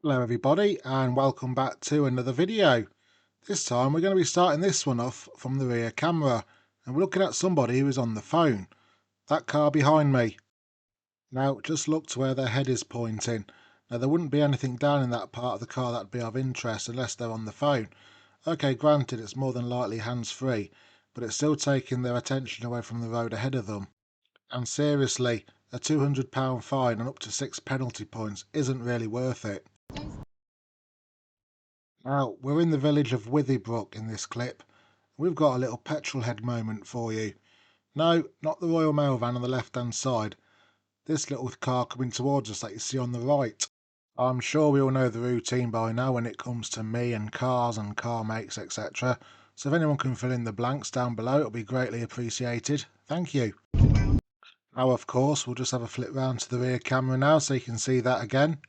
Hello everybody and welcome back to another video. This time we're going to be starting this one off from the rear camera and we're looking at somebody who is on the phone. That car behind me. Now just look to where their head is pointing. Now there wouldn't be anything down in that part of the car that'd be of interest unless they're on the phone. Okay, granted it's more than likely hands-free, but it's still taking their attention away from the road ahead of them. And seriously, a £200 fine and up to 6 penalty points isn't really worth it. Now, we're in the village of Withybrooke in this clip. We've got a little petrol head moment for you. No, not the Royal Mail van on the left hand side. This little car coming towards us that you see on the right. I'm sure we all know the routine by now when it comes to me and cars and car makes, etc. So if anyone can fill in the blanks down below, it'll be greatly appreciated. Thank you. Now, of course, we'll just have a flip round to the rear camera now so you can see that again.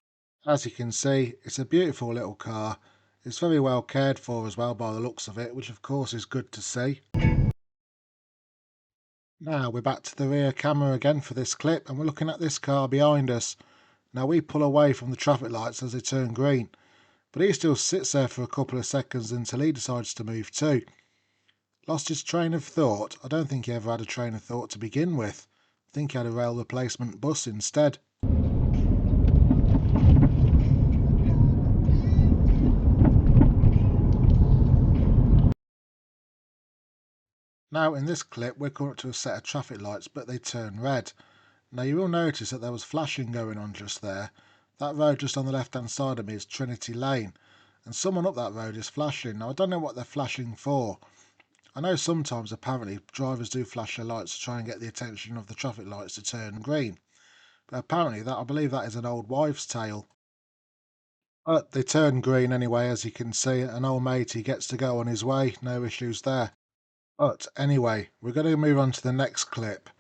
As you can see, it's a beautiful little car. It's very well cared for as well by the looks of it, which of course is good to see. Now we're back to the rear camera again for this clip and we're looking at this car behind us. Now we pull away from the traffic lights as they turn green, but he still sits there for a couple of seconds until he decides to move too. Lost his train of thought? I don't think he ever had a train of thought to begin with. I think he had a rail replacement bus instead. Now in this clip we're coming up to a set of traffic lights, but they turn red. Now you will notice that there was flashing going on just there. That road just on the left hand side of me is Trinity Lane, and someone up that road is flashing. Now I don't know what they're flashing for. I know sometimes apparently drivers do flash their lights to try and get the attention of the traffic lights to turn green, but apparently I believe that is an old wives' tale. But they turn green anyway, as you can see. An old matey gets to go on his way, no issues there. But anyway, we're going to move on to the next clip.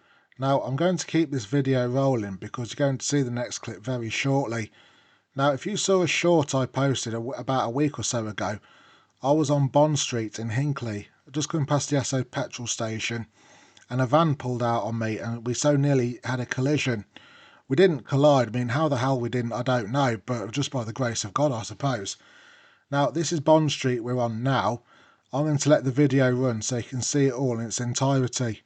Now I'm going to keep this video rolling because you're going to see the next clip very shortly. Now if you saw a short I posted about a week or so ago, I was on Bond Street in Hinckley, just going past the Esso petrol station, and a van pulled out on me and we so nearly had a collision. We didn't collide. I mean, how the hell we didn't, I don't know, but just by the grace of God, I suppose. Now this is Bond Street we're on now. I'm going to let the video run so you can see it all in its entirety.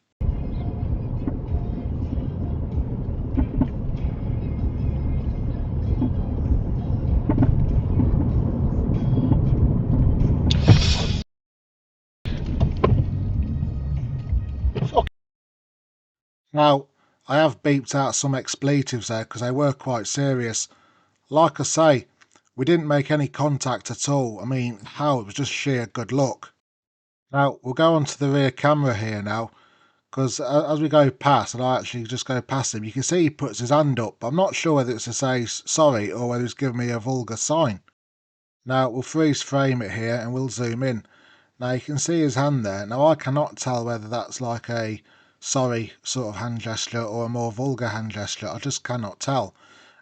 Now, I have beeped out some expletives there because they were quite serious. Like I say, we didn't make any contact at all. I mean, how? It was just sheer good luck. Now, we'll go on to the rear camera here now, because as we go past, and I actually just go past him, you can see he puts his hand up. I'm not sure whether it's to say sorry or whether he's giving me a vulgar sign. Now, we'll freeze frame it here and we'll zoom in. Now, you can see his hand there. Now, I cannot tell whether that's like a sorry sort of hand gesture or a more vulgar hand gesture. I just cannot tell.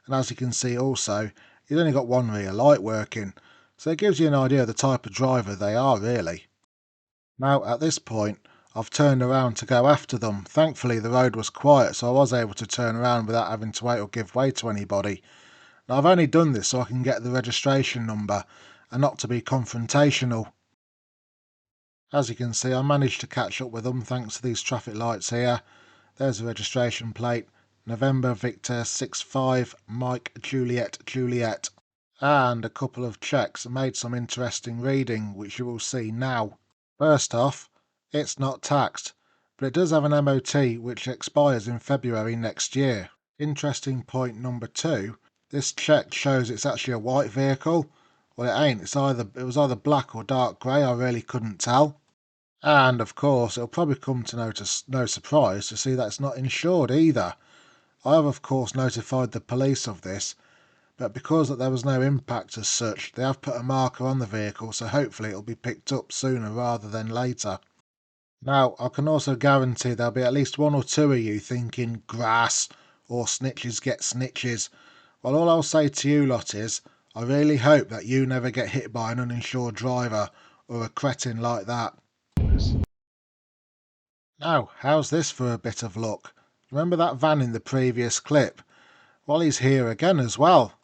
And as you can see also, he's only got one rear light working. So it gives you an idea of the type of driver they are really. Now at this point I've turned around to go after them. Thankfully the road was quiet so I was able to turn around without having to wait or give way to anybody. Now I've only done this so I can get the registration number and not to be confrontational. As you can see I managed to catch up with them thanks to these traffic lights here. There's the registration plate, November Victor 65 Mike Juliet Juliet, and a couple of checks made some interesting reading which you will see now. First off, it's not taxed, but it does have an MOT which expires in February next year. Interesting point number 2, this check shows it's actually a white vehicle. Well, it ain't. It was either black or dark grey, I really couldn't tell. And of course it'll probably come to no surprise to see that it's not insured either. I have of course notified the police of this, but because that there was no impact as such, they have put a marker on the vehicle, so hopefully it'll be picked up sooner rather than later. Now, I can also guarantee there'll be at least one or two of you thinking grass or snitches get snitches. Well, all I'll say to you lot is, I really hope that you never get hit by an uninsured driver or a cretin like that. Now, how's this for a bit of luck? Remember that van in the previous clip? Well, he's here again as well.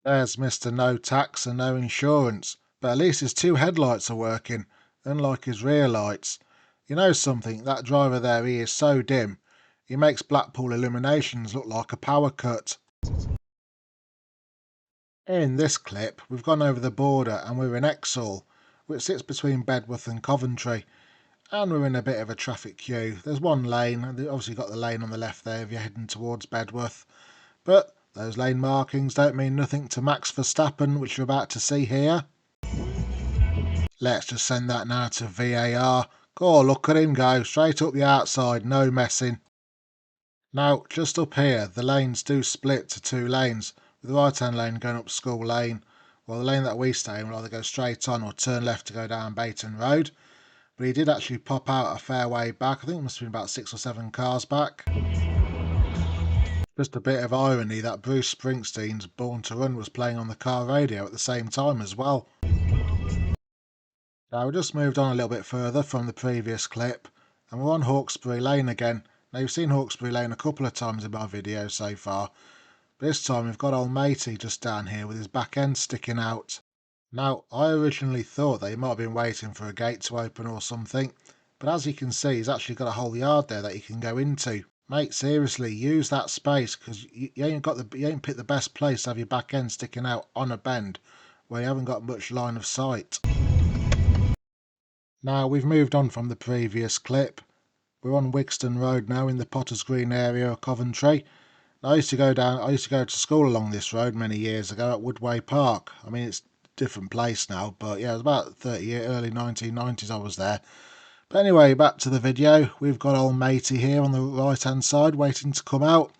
There's Mr. No Tax and No Insurance, but at least his two headlights are working, unlike his rear lights. You know something, that driver there, he is so dim, he makes Blackpool illuminations look like a power cut. In this clip, we've gone over the border and we're in Exhall, which sits between Bedworth and Coventry, and we're in a bit of a traffic queue. There's one lane, and they've obviously got the lane on the left there if you're heading towards Bedworth, but those lane markings don't mean nothing to Max Verstappen, which you're about to see here. Let's just send that now to VAR. Oh, look at him go, straight up the outside, no messing. Now, just up here, the lanes do split to two lanes, with the right hand lane going up School Lane, while the lane that we stay in will either go straight on or turn left to go down Bayton Road. But he did actually pop out a fair way back. I think it must have been about 6 or 7 cars back. Just a bit of irony that Bruce Springsteen's Born to Run was playing on the car radio at the same time as well. Now we just moved on a little bit further from the previous clip, and we're on Hawkesbury Lane again. Now you've seen Hawkesbury Lane a couple of times in my video so far, but this time we've got old matey just down here with his back end sticking out. Now I originally thought that he might have been waiting for a gate to open or something, but as you can see he's actually got a whole yard there that he can go into. Mate, seriously, use that space, because you ain't picked the best place to have your back end sticking out on a bend where you haven't got much line of sight. Now we've moved on from the previous clip. We're on Wigston Road now in the Potters Green area of Coventry. I used to go to school along this road many years ago at Woodway Park. I mean, it's a different place now, but yeah, it was about early 1990s I was there. But anyway, back to the video. We've got old matey here on the right hand side waiting to come out.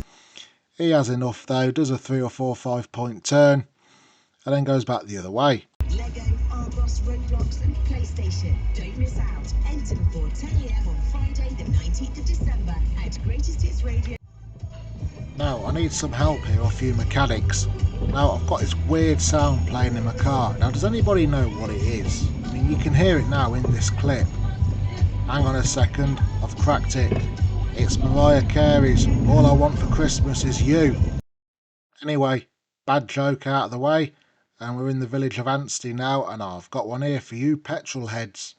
He has enough though, does a 3 or 4 5-point turn and then goes back the other way. Lego, Argos, Roblox and PlayStation. Don't miss out. Enter before 10 AM on Friday the 19th of December at Greatest Hits Radio. Now I need some help here off you mechanics. Now I've got this weird sound playing in my car. Now does anybody know what it is? I mean, you can hear it now in this clip. Hang on a second, I've cracked it. It's Mariah Carey's All I Want for Christmas Is You. Anyway, bad joke out of the way, and we're in the village of Anstey now, and I've got one here for you petrol heads.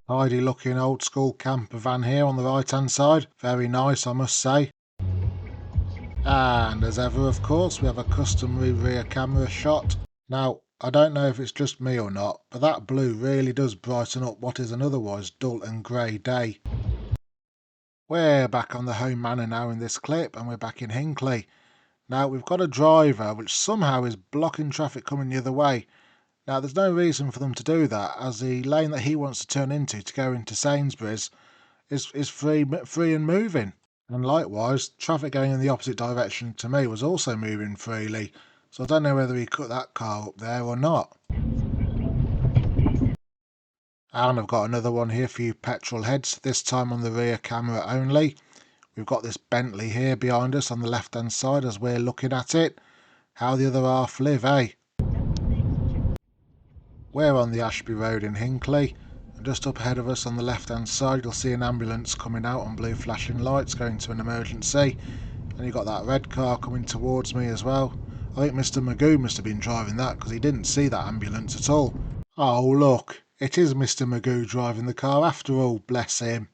Tidy looking old school camper van here on the right hand side, very nice I must say. And as ever, of course, we have a customary rear camera shot. Now, I don't know if it's just me or not, but that blue really does brighten up what is an otherwise dull and grey day. We're back on the home manor now in this clip, and we're back in Hinckley. Now, we've got a driver which somehow is blocking traffic coming the other way. Now, there's no reason for them to do that, as the lane that he wants to turn into to go into Sainsbury's is free and moving. And likewise, traffic going in the opposite direction to me was also moving freely. So I don't know whether he cut that car up there or not. And I've got another one here for you petrol heads, this time on the rear camera only. We've got this Bentley here behind us on the left hand side as we're looking at it. How the other half live, eh? We're on the Ashby Road in Hinckley, and just up ahead of us on the left hand side you'll see an ambulance coming out on blue flashing lights going to an emergency, and you've got that red car coming towards me as well. I think Mr. Magoo must have been driving that because he didn't see that ambulance at all. Oh look, it is Mr. Magoo driving the car after all, bless him.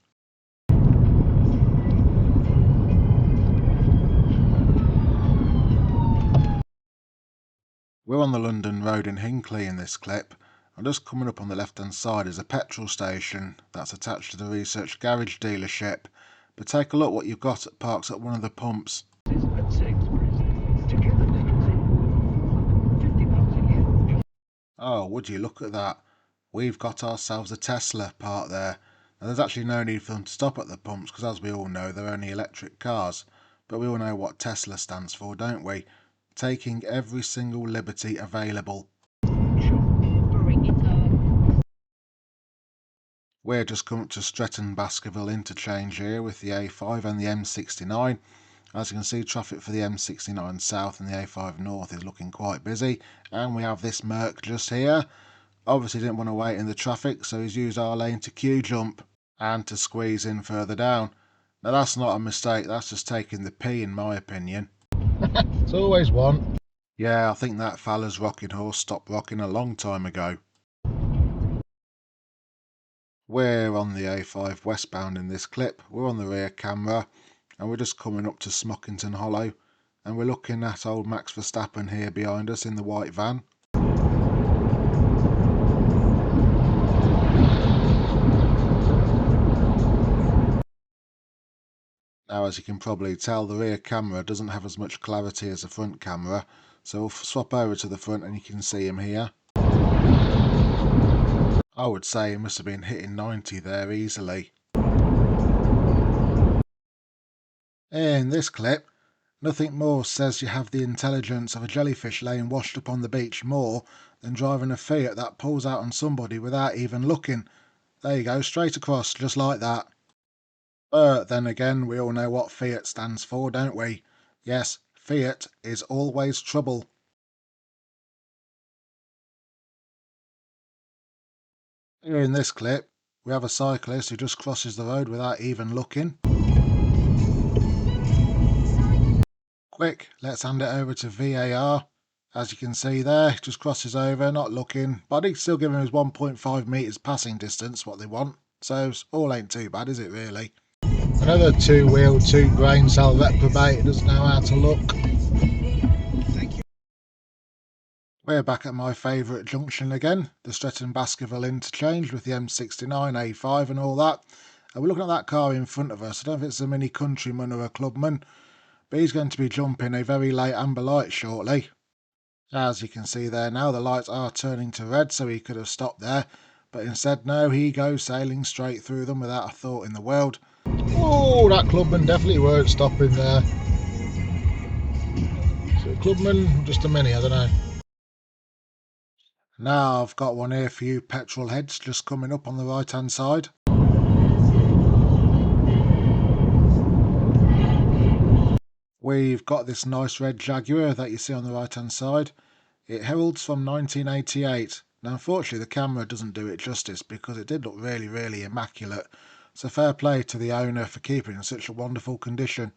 We're on the London Road in Hinckley in this clip, and just coming up on the left hand side is a petrol station that's attached to the Research Garage dealership. But take a look what you've got parked at one of the pumps. Oh, would you look at that? We've got ourselves a Tesla parked there. Now there's actually no need for them to stop at the pumps because as we all know they're only electric cars. But we all know what Tesla stands for, don't we? Taking every single liberty available. We're just come up to Stretton Baskerville interchange here with the A5 and the M69. As you can see, traffic for the M69 South and the A5 North is looking quite busy, and we have this Merc just here. Obviously didn't want to wait in the traffic, so he's used our lane to queue jump and to squeeze in further down. Now that's not a mistake, that's just taking the P in my opinion. It's always one. Yeah, I think that fella's rocking horse stopped rocking a long time ago. We're on the A5 westbound in this clip. We're on the rear camera and we're just coming up to Smockington Hollow, and we're looking at old Max Verstappen here behind us in the white van. Now, as you can probably tell, the rear camera doesn't have as much clarity as the front camera, so we'll swap over to the front and you can see him here. I would say he must have been hitting 90 there easily. In this clip, nothing more says you have the intelligence of a jellyfish laying washed up on the beach more than driving a Fiat that pulls out on somebody without even looking. There you go, straight across, just like that. But then again, we all know what Fiat stands for, don't we? Yes, Fiat is always trouble. Here in this clip, we have a cyclist who just crosses the road without even looking. Quick, let's hand it over to VAR. As you can see there, he just crosses over, not looking, but he's still giving us 1.5 metres passing distance, what they want. So it all ain't too bad, is it really? Another two-wheel, two-brain cell reprobate who doesn't know how to look. We're back at my favourite junction again, the Stretton Baskerville interchange with the M69, A5 and all that. And we're looking at that car in front of us. I don't know if it's a Mini Countryman or a Clubman, but he's going to be jumping a very late amber light shortly. As you can see there now, the lights are turning to red, so he could have stopped there. But instead, no, he goes sailing straight through them without a thought in the world. Oh, that Clubman definitely weren't stopping there. So a Clubman, just a Mini, I don't know. Now I've got one here for you petrol heads just coming up on the right hand side. We've got this nice red Jaguar that you see on the right hand side. It heralds from 1988. Now unfortunately the camera doesn't do it justice because it did look really immaculate. So fair play to the owner for keeping it in such a wonderful condition.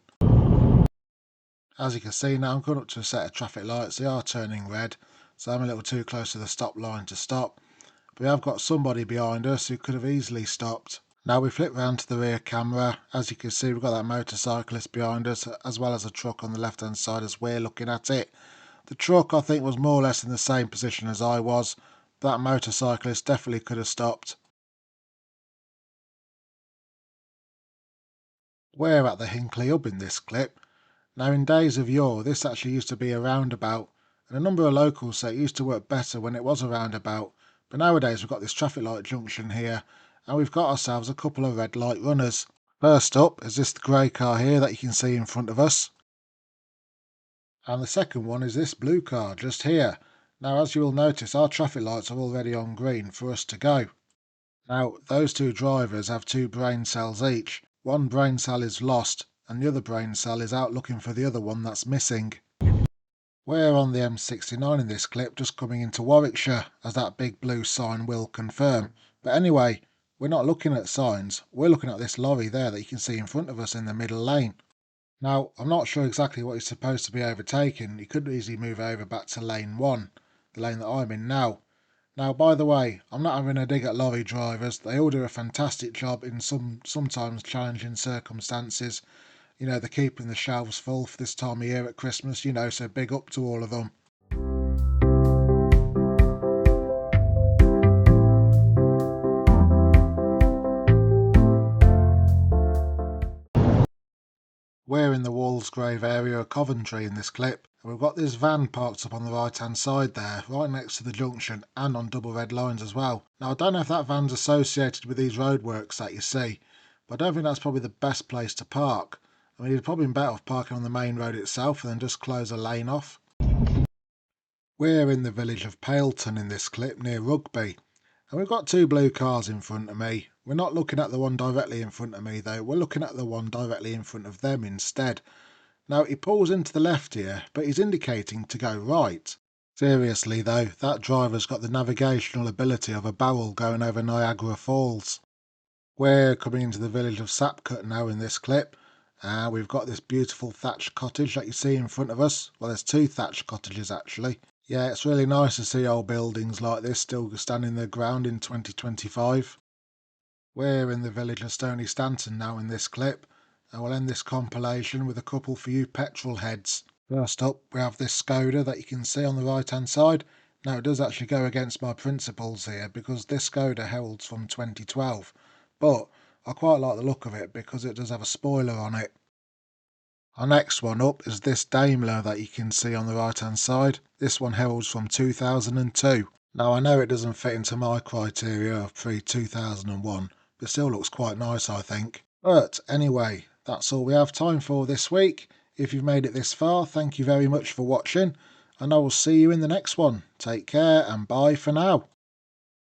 As you can see now, I'm going up to a set of traffic lights. They are turning red, so I'm a little too close to the stop line to stop. But we have got somebody behind us who could have easily stopped. Now we flip round to the rear camera. As you can see, we've got that motorcyclist behind us, as well as a truck on the left hand side as we're looking at it. The truck, I think, was more or less in the same position as I was. That motorcyclist definitely could have stopped. We're at the Hinckley hub in this clip. Now in days of yore, this actually used to be a roundabout, and a number of locals say it used to work better when it was a roundabout. But nowadays we've got this traffic light junction here, and we've got ourselves a couple of red light runners. First up is this grey car here that you can see in front of us. And the second one is this blue car just here. Now as you will notice, our traffic lights are already on green for us to go. Now those two drivers have two brain cells each. One brain cell is lost and the other brain cell is out looking for the other one that's missing. We're on the M69 in this clip, just coming into Warwickshire, as that big blue sign will confirm. But anyway, we're not looking at signs, we're looking at this lorry there that you can see in front of us in the middle lane. Now, I'm not sure exactly what he's supposed to be overtaking. He could easily move over back to lane 1, the lane that I'm in now. Now, by the way, I'm not having a dig at lorry drivers. They all do a fantastic job in sometimes challenging circumstances. You know, they're keeping the shelves full for this time of year at Christmas, you know, so big up to all of them. We're in the Walsgrave area of Coventry in this clip, and we've got this van parked up on the right hand side there, right next to the junction and on double red lines as well. Now I don't know if that van's associated with these roadworks that you see, but I don't think that's probably the best place to park. I mean, you'd probably be better off parking on the main road itself and then just close a lane off. We're in the village of Paleton in this clip near Rugby, and we've got two blue cars in front of me. We're not looking at the one directly in front of me though, we're looking at the one directly in front of them instead. Now he pulls into the left here, but he's indicating to go right. Seriously though, that driver's got the navigational ability of a barrel going over Niagara Falls. We're coming into the village of Sapcut now in this clip, We've got this beautiful thatched cottage that you see in front of us. Well, there's two thatched cottages actually. Yeah, it's really nice to see old buildings like this still standing their ground in 2025. We're in the village of Stony Stanton now in this clip, and we'll end this compilation with a couple for you petrol heads. First up, we have this Skoda that you can see on the right hand side. Now, it does actually go against my principles here because this Skoda heralds from 2012, but I quite like the look of it because it does have a spoiler on it. Our next one up is this Daimler that you can see on the right hand side. This one heralds from 2002. Now, I know it doesn't fit into my criteria of pre-2001, but still looks quite nice, I think. But anyway, that's all we have time for this week. If you've made it this far, thank you very much for watching, and I will see you in the next one. Take care and bye for now.